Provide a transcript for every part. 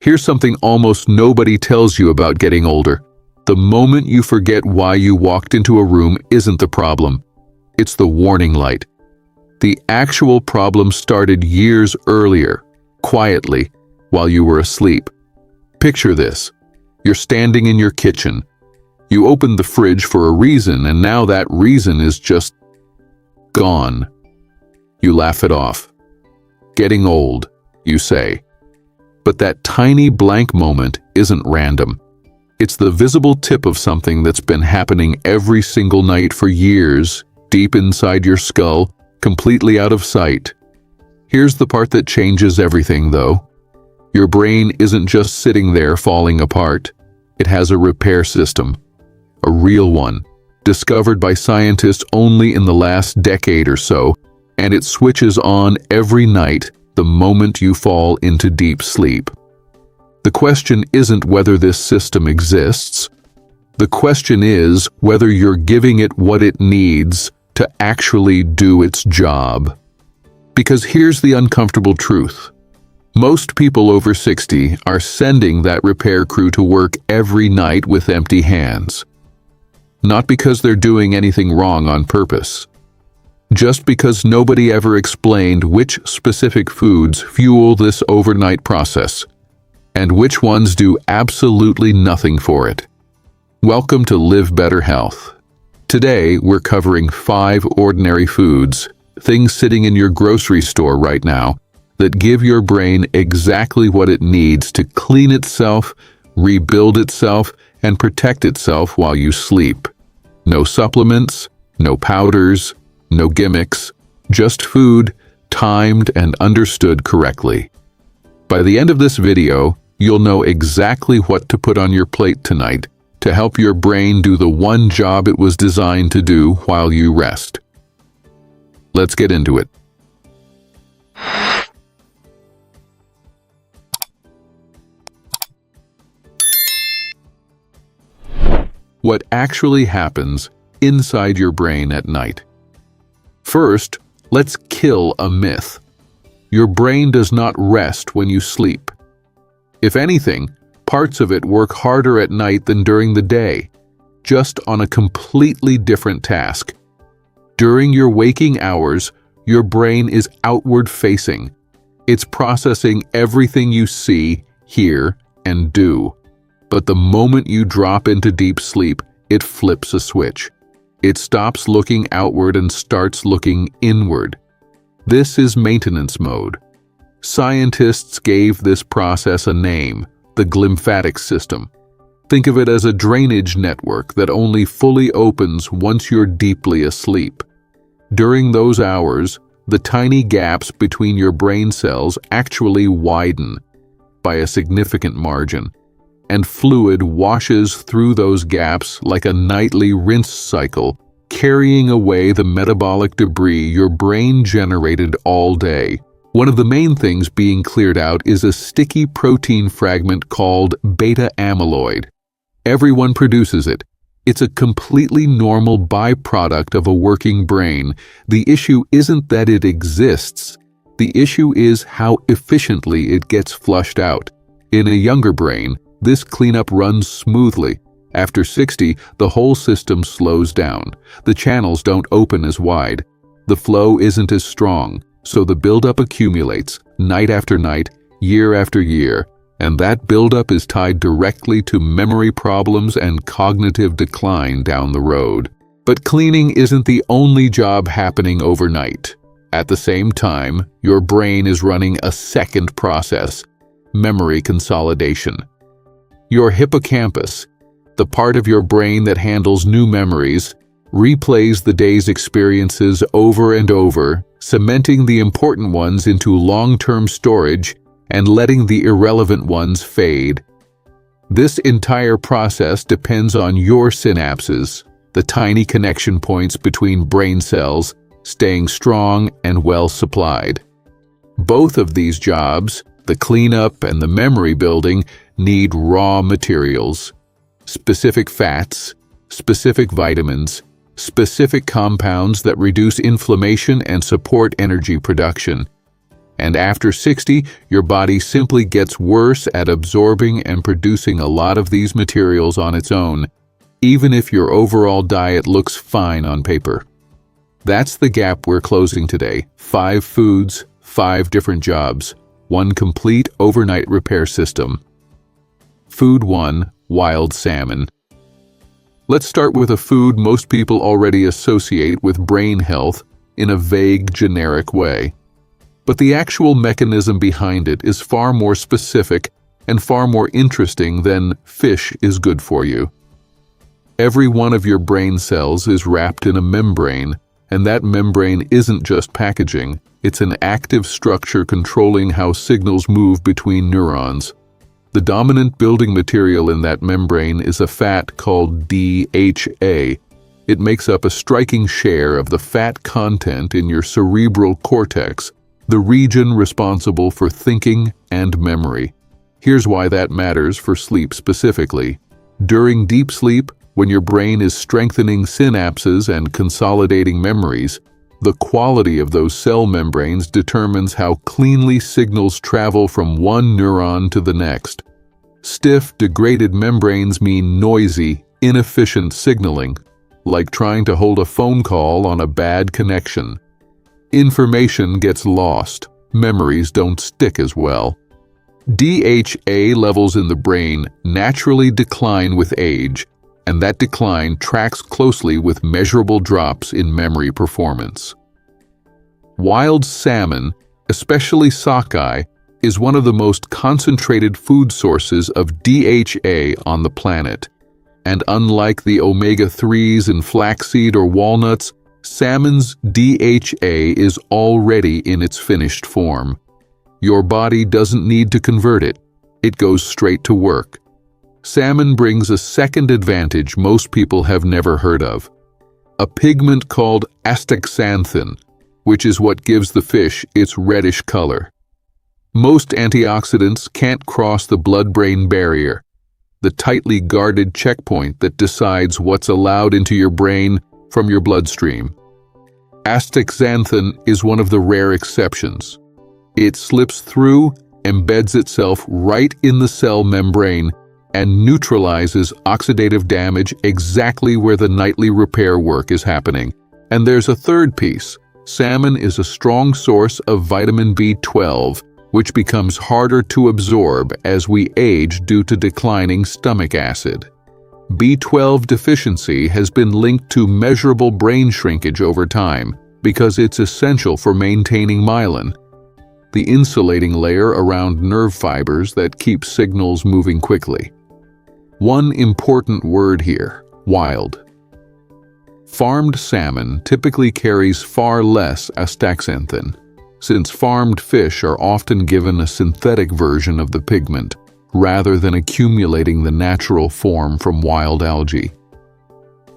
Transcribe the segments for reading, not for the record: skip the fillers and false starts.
Here's something almost nobody tells you about getting older. The moment you forget why you walked into a room isn't the problem. It's the warning light. The actual problem started years earlier, quietly, while you were asleep. Picture this. You're standing in your kitchen. You opened the fridge for a reason, and now that reason is just gone. You laugh it off. Getting old, you say. But that tiny blank moment isn't random. It's the visible tip of something that's been happening every single night for years, deep inside your skull, completely out of sight. Here's the part that changes everything, though. Your brain isn't just sitting there falling apart. It has a repair system. A real one, discovered by scientists only in the last decade or so, and it switches on every night the moment you fall into deep sleep. The question isn't whether this system exists. The question is whether you're giving it what it needs to actually do its job. Because here's the uncomfortable truth. Most people over 60 are sending that repair crew to work every night with empty hands. Not because they're doing anything wrong on purpose. Just because nobody ever explained which specific foods fuel this overnight process, and which ones do absolutely nothing for it. Welcome to Live Better Health. Today, we're covering 5 ordinary foods, things sitting in your grocery store right now, that give your brain exactly what it needs to clean itself, rebuild itself, and protect itself while you sleep. No supplements, no powders, no gimmicks, just food, timed and understood correctly. By the end of this video, you'll know exactly what to put on your plate tonight to help your brain do the one job it was designed to do while you rest. Let's get into it. What actually happens inside your brain at night? First, let's kill a myth. Your brain does not rest when you sleep. If anything, parts of it work harder at night than during the day, just on a completely different task. During your waking hours, your brain is outward-facing. It's processing everything you see, hear, and do. But the moment you drop into deep sleep, it flips a switch. It stops looking outward and starts looking inward. This is maintenance mode. Scientists gave this process a name, the glymphatic system. Think of it as a drainage network that only fully opens once you're deeply asleep. During those hours, the tiny gaps between your brain cells actually widen by a significant margin, and fluid washes through those gaps like a nightly rinse cycle, carrying away the metabolic debris your brain generated all day. One of the main things being cleared out is a sticky protein fragment called beta amyloid. Everyone produces it. It's a completely normal byproduct of a working brain. The issue isn't that it exists. The issue is how efficiently it gets flushed out. In a younger brain, this cleanup runs smoothly. After 60, the whole system slows down. The channels don't open as wide. The flow isn't as strong, so the buildup accumulates, night after night, year after year, and that buildup is tied directly to memory problems and cognitive decline down the road. But cleaning isn't the only job happening overnight. At the same time, your brain is running a second process, memory consolidation. Your hippocampus, the part of your brain that handles new memories, replays the day's experiences over and over, cementing the important ones into long-term storage and letting the irrelevant ones fade. This entire process depends on your synapses, the tiny connection points between brain cells, staying strong and well supplied. Both of these jobs, the cleanup and the memory building, need raw materials, specific fats, specific vitamins, specific compounds that reduce inflammation and support energy production. And after 60, your body simply gets worse at absorbing and producing a lot of these materials on its own, even if your overall diet looks fine on paper. That's the gap we're closing today. 5 foods, 5 different jobs, 1 complete overnight repair system. Food 1. Wild salmon. Let's start with a food most people already associate with brain health in a vague, generic way. But the actual mechanism behind it is far more specific and far more interesting than fish is good for you. Every one of your brain cells is wrapped in a membrane, and that membrane isn't just packaging, it's an active structure controlling how signals move between neurons. The dominant building material in that membrane is a fat called DHA. It makes up a striking share of the fat content in your cerebral cortex, the region responsible for thinking and memory. Here's why that matters for sleep specifically. During deep sleep, when your brain is strengthening synapses and consolidating memories, the quality of those cell membranes determines how cleanly signals travel from one neuron to the next. Stiff, degraded membranes mean noisy, inefficient signaling, like trying to hold a phone call on a bad connection. Information gets lost, memories don't stick as well. DHA levels in the brain naturally decline with age, and that decline tracks closely with measurable drops in memory performance. Wild salmon, especially sockeye, is one of the most concentrated food sources of DHA on the planet. And unlike the omega-3s in flaxseed or walnuts, salmon's DHA is already in its finished form. Your body doesn't need to convert it. It goes straight to work. Salmon brings a second advantage most people have never heard of: a pigment called astaxanthin, which is what gives the fish its reddish color. Most antioxidants can't cross the blood-brain barrier, the tightly guarded checkpoint that decides what's allowed into your brain from your bloodstream. Astaxanthin is one of the rare exceptions. It slips through, embeds itself right in the cell membrane, and neutralizes oxidative damage exactly where the nightly repair work is happening. And there's a third piece. Salmon is a strong source of vitamin B12, which becomes harder to absorb as we age due to declining stomach acid. B12 deficiency has been linked to measurable brain shrinkage over time because it's essential for maintaining myelin, the insulating layer around nerve fibers that keep signals moving quickly. One important word here: wild. Farmed salmon typically carries far less astaxanthin, since farmed fish are often given a synthetic version of the pigment, rather than accumulating the natural form from wild algae.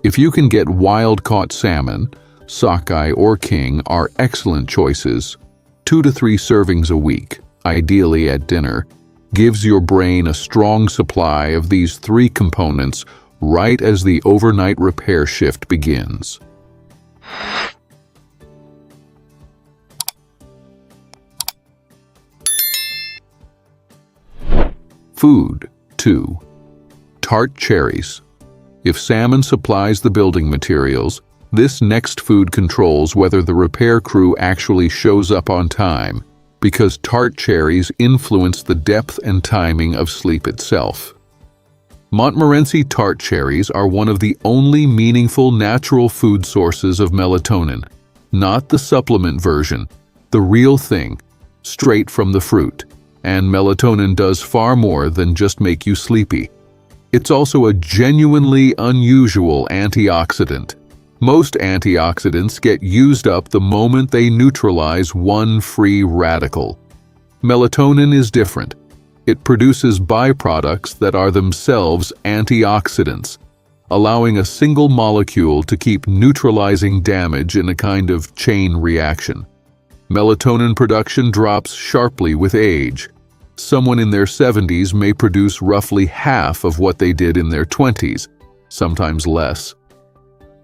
If you can get wild-caught salmon, sockeye or king are excellent choices. 2 to 3 servings a week, ideally at dinner, gives your brain a strong supply of these 3 components right as the overnight repair shift begins. Food 2. Tart cherries. If salmon supplies the building materials, this next food controls whether the repair crew actually shows up on time, because tart cherries influence the depth and timing of sleep itself. Montmorency tart cherries are one of the only meaningful natural food sources of melatonin, not the supplement version, the real thing, straight from the fruit. And melatonin does far more than just make you sleepy. It's also a genuinely unusual antioxidant. Most antioxidants get used up the moment they neutralize one free radical. Melatonin is different. It produces byproducts that are themselves antioxidants, allowing a single molecule to keep neutralizing damage in a kind of chain reaction. Melatonin production drops sharply with age. Someone in their 70s may produce roughly half of what they did in their 20s, sometimes less.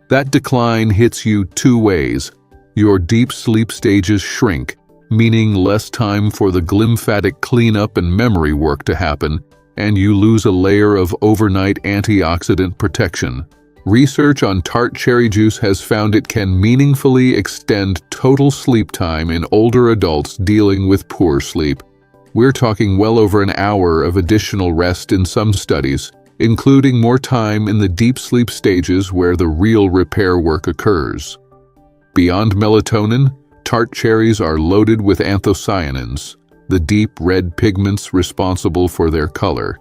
That decline hits you 2 ways. Your deep sleep stages shrink, meaning less time for the glymphatic cleanup and memory work to happen, and you lose a layer of overnight antioxidant protection. Research on tart cherry juice has found it can meaningfully extend total sleep time in older adults dealing with poor sleep. We're talking well over an hour of additional rest in some studies, including more time in the deep sleep stages where the real repair work occurs. Beyond melatonin, tart cherries are loaded with anthocyanins, the deep red pigments responsible for their color.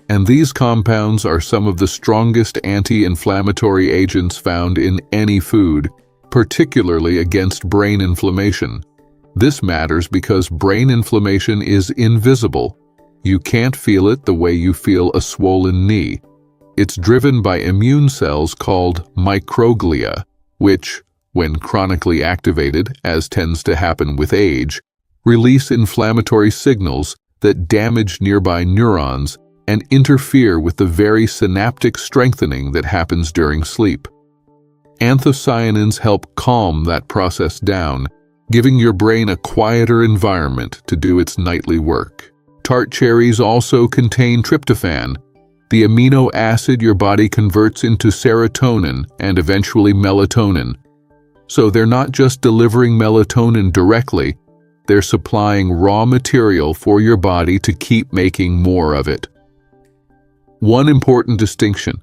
And these compounds are some of the strongest anti-inflammatory agents found in any food, particularly against brain inflammation. This matters because brain inflammation is invisible. You can't feel it the way you feel a swollen knee. It's driven by immune cells called microglia, which, when chronically activated, as tends to happen with age, release inflammatory signals that damage nearby neurons and interfere with the very synaptic strengthening that happens during sleep. Anthocyanins help calm that process down, giving your brain a quieter environment to do its nightly work. Tart cherries also contain tryptophan, the amino acid your body converts into serotonin and eventually melatonin. So they're not just delivering melatonin directly, they're supplying raw material for your body to keep making more of it. One important distinction: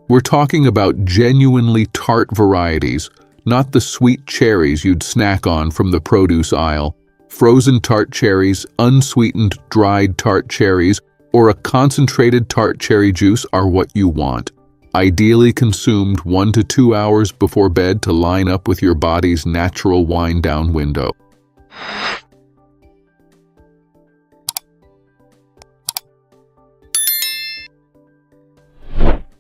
we're talking about genuinely tart varieties, not the sweet cherries you'd snack on from the produce aisle. Frozen tart cherries, unsweetened dried tart cherries, or a concentrated tart cherry juice are what you want, ideally consumed 1 to 2 hours before bed to line up with your body's natural wind-down window.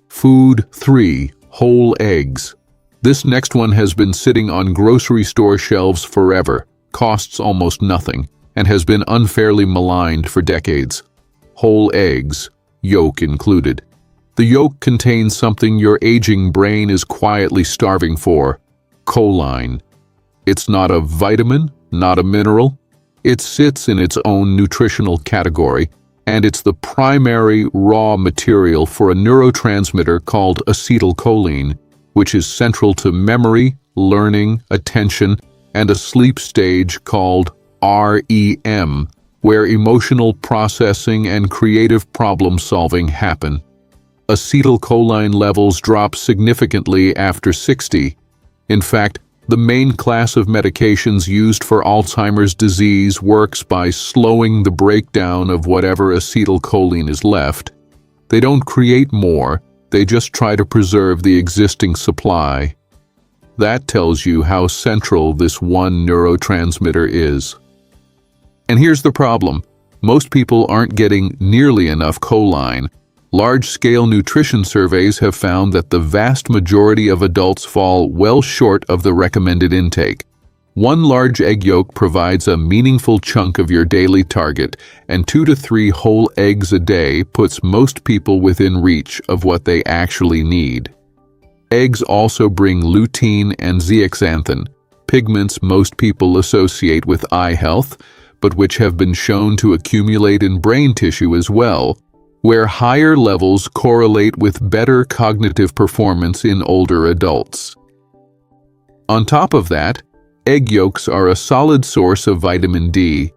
Food 3. Whole eggs. This next one has been sitting on grocery store shelves forever, costs almost nothing, and has been unfairly maligned for decades. Whole eggs, yolk included. The yolk contains something your aging brain is quietly starving for: choline. It's not a vitamin, not a mineral. It sits in its own nutritional category, and it's the primary raw material for a neurotransmitter called acetylcholine, which is central to memory, learning, attention, and a sleep stage called REM, where emotional processing and creative problem-solving happen. Acetylcholine levels drop significantly after 60. In fact, the main class of medications used for Alzheimer's disease works by slowing the breakdown of whatever acetylcholine is left. They don't create more, they just try to preserve the existing supply. That tells you how central this one neurotransmitter is. And here's the problem: most people aren't getting nearly enough choline. Large-scale nutrition surveys have found that the vast majority of adults fall well short of the recommended intake. One large egg yolk provides a meaningful chunk of your daily target, and 2 to 3 whole eggs a day puts most people within reach of what they actually need. Eggs also bring lutein and zeaxanthin, pigments most people associate with eye health, but which have been shown to accumulate in brain tissue as well, where higher levels correlate with better cognitive performance in older adults. On top of that, egg yolks are a solid source of vitamin D,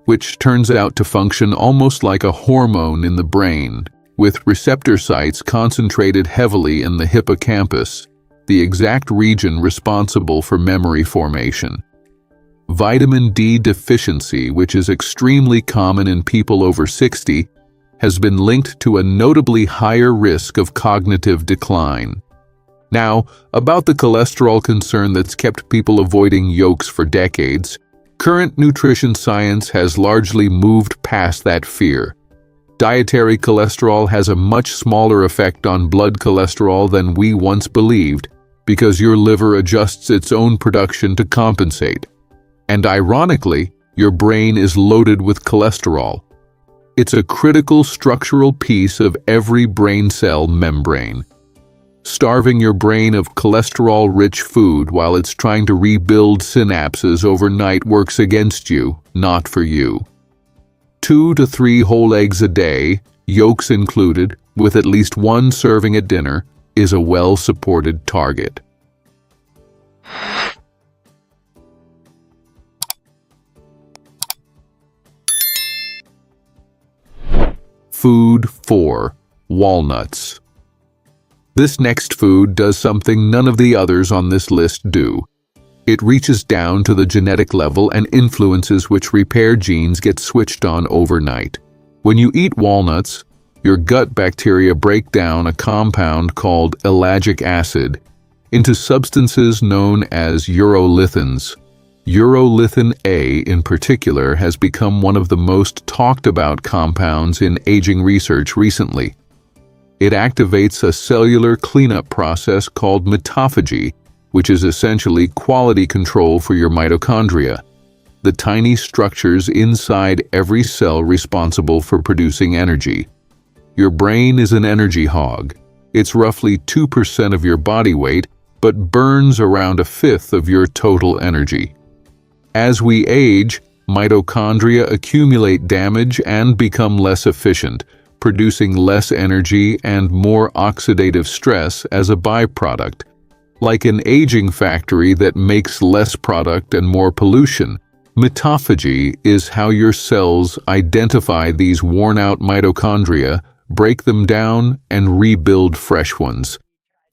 which turns out to function almost like a hormone in the brain, with receptor sites concentrated heavily in the hippocampus, the exact region responsible for memory formation. Vitamin D deficiency, which is extremely common in people over 60, has been linked to a notably higher risk of cognitive decline. Now, about the cholesterol concern that's kept people avoiding yolks for decades, current nutrition science has largely moved past that fear. Dietary cholesterol has a much smaller effect on blood cholesterol than we once believed, because your liver adjusts its own production to compensate. And ironically, your brain is loaded with cholesterol. It's a critical structural piece of every brain cell membrane. Starving your brain of cholesterol-rich food while it's trying to rebuild synapses overnight works against you, not for you. 2 to 3 whole eggs a day, yolks included, with at least 1 serving at dinner, is a well-supported target. Food 4. Walnuts. This next food does something none of the others on this list do. It reaches down to the genetic level and influences which repair genes get switched on overnight. When you eat walnuts, your gut bacteria break down a compound called ellagic acid into substances known as urolithins. Urolithin A in particular has become one of the most talked about compounds in aging research recently. It activates a cellular cleanup process called mitophagy, which is essentially quality control for your mitochondria, the tiny structures inside every cell responsible for producing energy. Your brain is an energy hog. It's roughly 2% of your body weight, but burns around 1/5 of your total energy. As we age, mitochondria accumulate damage and become less efficient, producing less energy and more oxidative stress as a byproduct. Like an aging factory that makes less product and more pollution, mitophagy is how your cells identify these worn-out mitochondria, break them down, and rebuild fresh ones.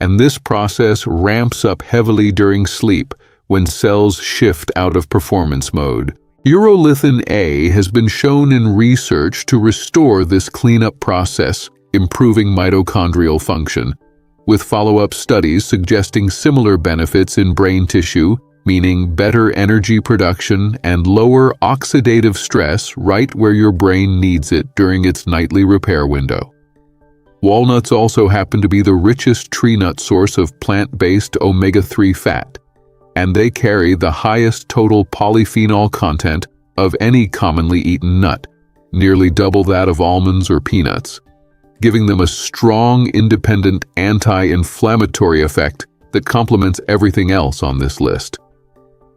And this process ramps up heavily during sleep, when cells shift out of performance mode. Urolithin A has been shown in research to restore this cleanup process, improving mitochondrial function, with follow-up studies suggesting similar benefits in brain tissue, meaning better energy production and lower oxidative stress right where your brain needs it during its nightly repair window. Walnuts also happen to be the richest tree nut source of plant-based omega-3 fat, and they carry the highest total polyphenol content of any commonly eaten nut, nearly double that of almonds or peanuts, giving them a strong, independent anti-inflammatory effect that complements everything else on this list.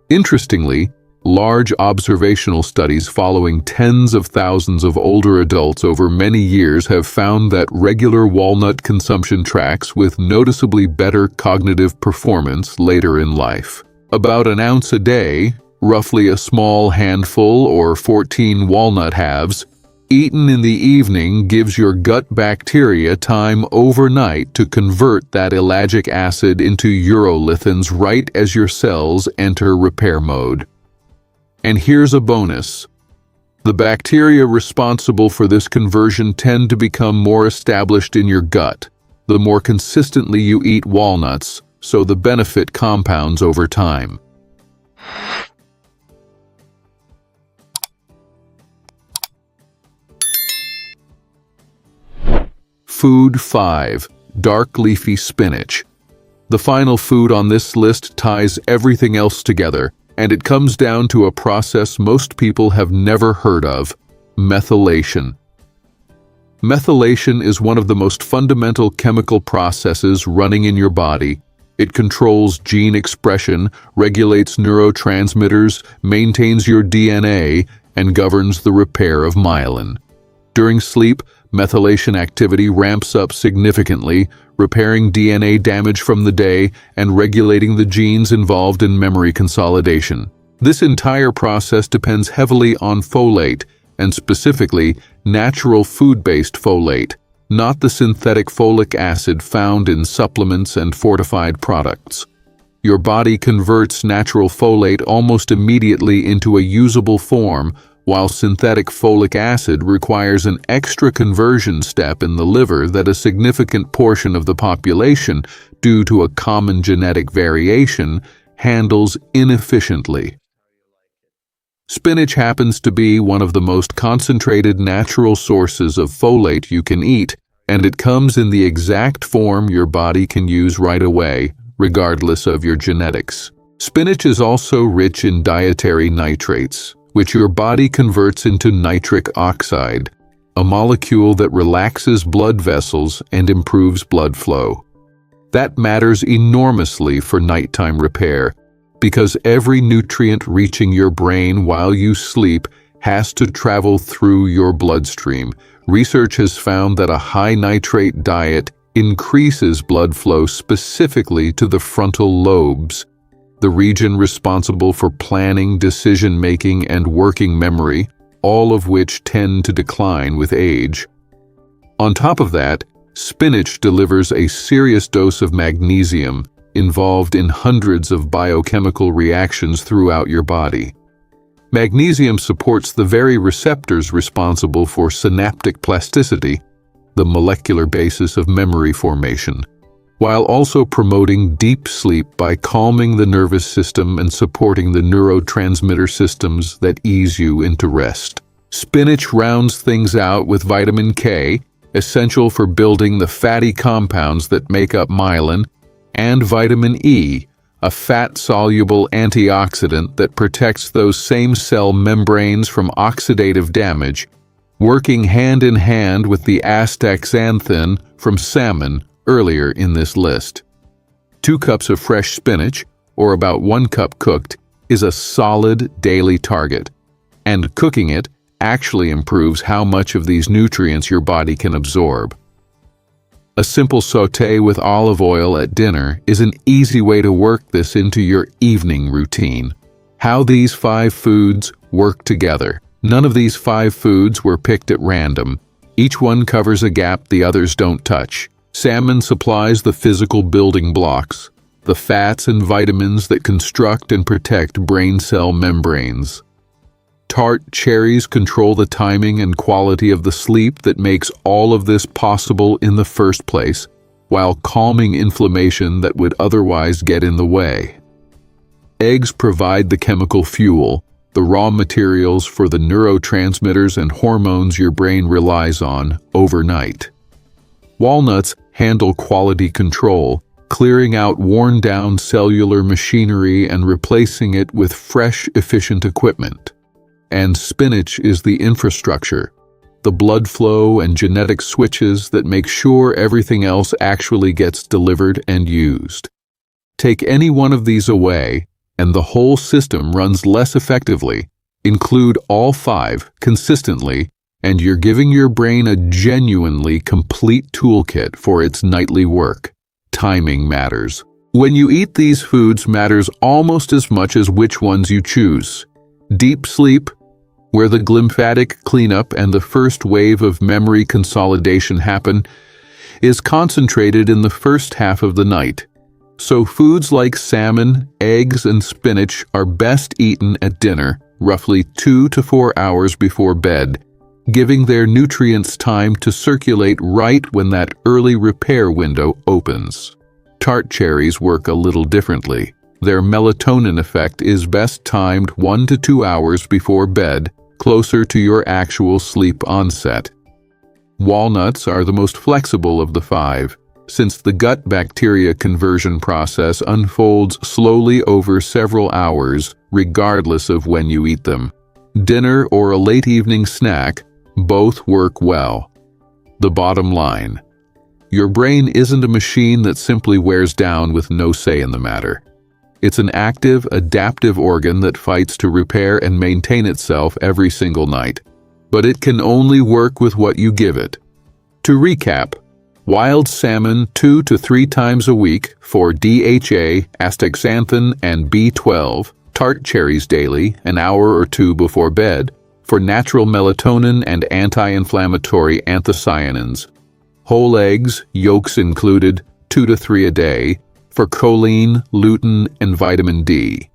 Interestingly, large observational studies following tens of thousands of older adults over many years have found that regular walnut consumption tracks with noticeably better cognitive performance later in life. About an ounce a day, roughly a small handful or 14 walnut halves, eaten in the evening gives your gut bacteria time overnight to convert that ellagic acid into urolithins right as your cells enter repair mode. And here's a bonus. The bacteria responsible for this conversion tend to become more established in your gut, the more consistently you eat walnuts, so the benefit compounds over time. Food 5. Dark leafy spinach. The final food on this list ties everything else together, and it comes down to a process most people have never heard of: methylation. Methylation is one of the most fundamental chemical processes running in your body. It controls gene expression, regulates neurotransmitters, maintains your DNA, and governs the repair of myelin. During sleep, methylation activity ramps up significantly, repairing DNA damage from the day and regulating the genes involved in memory consolidation. This entire process depends heavily on folate, and specifically, natural food-based folate, not the synthetic folic acid found in supplements and fortified products. Your body converts natural folate almost immediately into a usable form, while synthetic folic acid requires an extra conversion step in the liver that a significant portion of the population, due to a common genetic variation, handles inefficiently. Spinach happens to be one of the most concentrated natural sources of folate you can eat, and it comes in the exact form your body can use right away, regardless of your genetics. Spinach is also rich in dietary nitrates, which your body converts into nitric oxide, a molecule that relaxes blood vessels and improves blood flow. That matters enormously for nighttime repair, because every nutrient reaching your brain while you sleep has to travel through your bloodstream. Research has found that a high nitrate diet increases blood flow specifically to the frontal lobes, the region responsible for planning, decision-making, and working memory, all of which tend to decline with age. On top of that, spinach delivers a serious dose of magnesium involved in hundreds of biochemical reactions throughout your body. Magnesium supports the very receptors responsible for synaptic plasticity, the molecular basis of memory formation, while also promoting deep sleep by calming the nervous system and supporting the neurotransmitter systems that ease you into rest. Spinach rounds things out with vitamin K, essential for building the fatty compounds that make up myelin, and vitamin E, a fat-soluble antioxidant that protects those same cell membranes from oxidative damage, working hand in hand with the astaxanthin from salmon earlier in this list. 2 cups of fresh spinach, or about 1 cup cooked, is a solid daily target, and cooking it actually improves how much of these nutrients your body can absorb. A simple sauté with olive oil at dinner is an easy way to work this into your evening routine. How these 5 foods work together. None of these 5 foods were picked at random. Each one covers a gap the others don't touch. Salmon supplies the physical building blocks, the fats and vitamins that construct and protect brain cell membranes. Tart cherries control the timing and quality of the sleep that makes all of this possible in the first place, while calming inflammation that would otherwise get in the way. Eggs provide the chemical fuel, the raw materials for the neurotransmitters and hormones your brain relies on overnight. Walnuts handle quality control, clearing out worn-down cellular machinery and replacing it with fresh, efficient equipment. And spinach is the infrastructure, the blood flow and genetic switches that make sure everything else actually gets delivered and used. Take any one of these away, and the whole system runs less effectively. Include all 5 consistently, and you're giving your brain a genuinely complete toolkit for its nightly work. Timing matters. When you eat these foods matters almost as much as which ones you choose. Deep sleep, where the glymphatic cleanup and the first wave of memory consolidation happen, is concentrated in the first half of the night. So foods like salmon, eggs, and spinach are best eaten at dinner, roughly 2 to 4 hours before bed, giving their nutrients time to circulate right when that early repair window opens. Tart cherries work a little differently. Their melatonin effect is best timed 1 to 2 hours before bed, closer to your actual sleep onset. Walnuts are the most flexible of the 5, since the gut bacteria conversion process unfolds slowly over several hours, regardless of when you eat them. Dinner or a late evening snack, both work well. The bottom line: your brain isn't a machine that simply wears down with no say in the matter. It's an active, adaptive organ that fights to repair and maintain itself every single night. But it can only work with what you give it. To recap, wild salmon 2 to 3 times a week for DHA, astaxanthin, and B12, tart cherries daily, an hour or 2 before bed, for natural melatonin and anti-inflammatory anthocyanins. Whole eggs, yolks included, 2 to 3 a day, for choline, lutein, and vitamin D.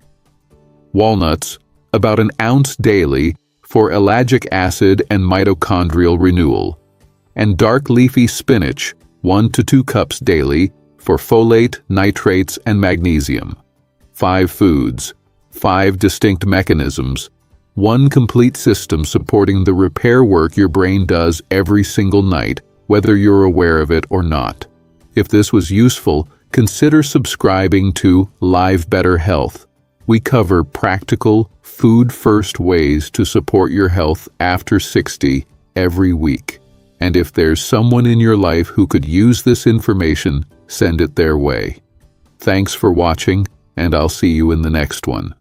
Walnuts, about an ounce daily, for ellagic acid and mitochondrial renewal. And dark leafy spinach, 1 to 2 cups daily, for folate, nitrates, and magnesium. 5 foods, 5 distinct mechanisms, 1 complete system supporting the repair work your brain does every single night, whether you're aware of it or not. If this was useful, consider subscribing to Live Better Health. We cover practical, food-first ways to support your health after 60 every week. And if there's someone in your life who could use this information, send it their way. Thanks for watching, and I'll see you in the next one.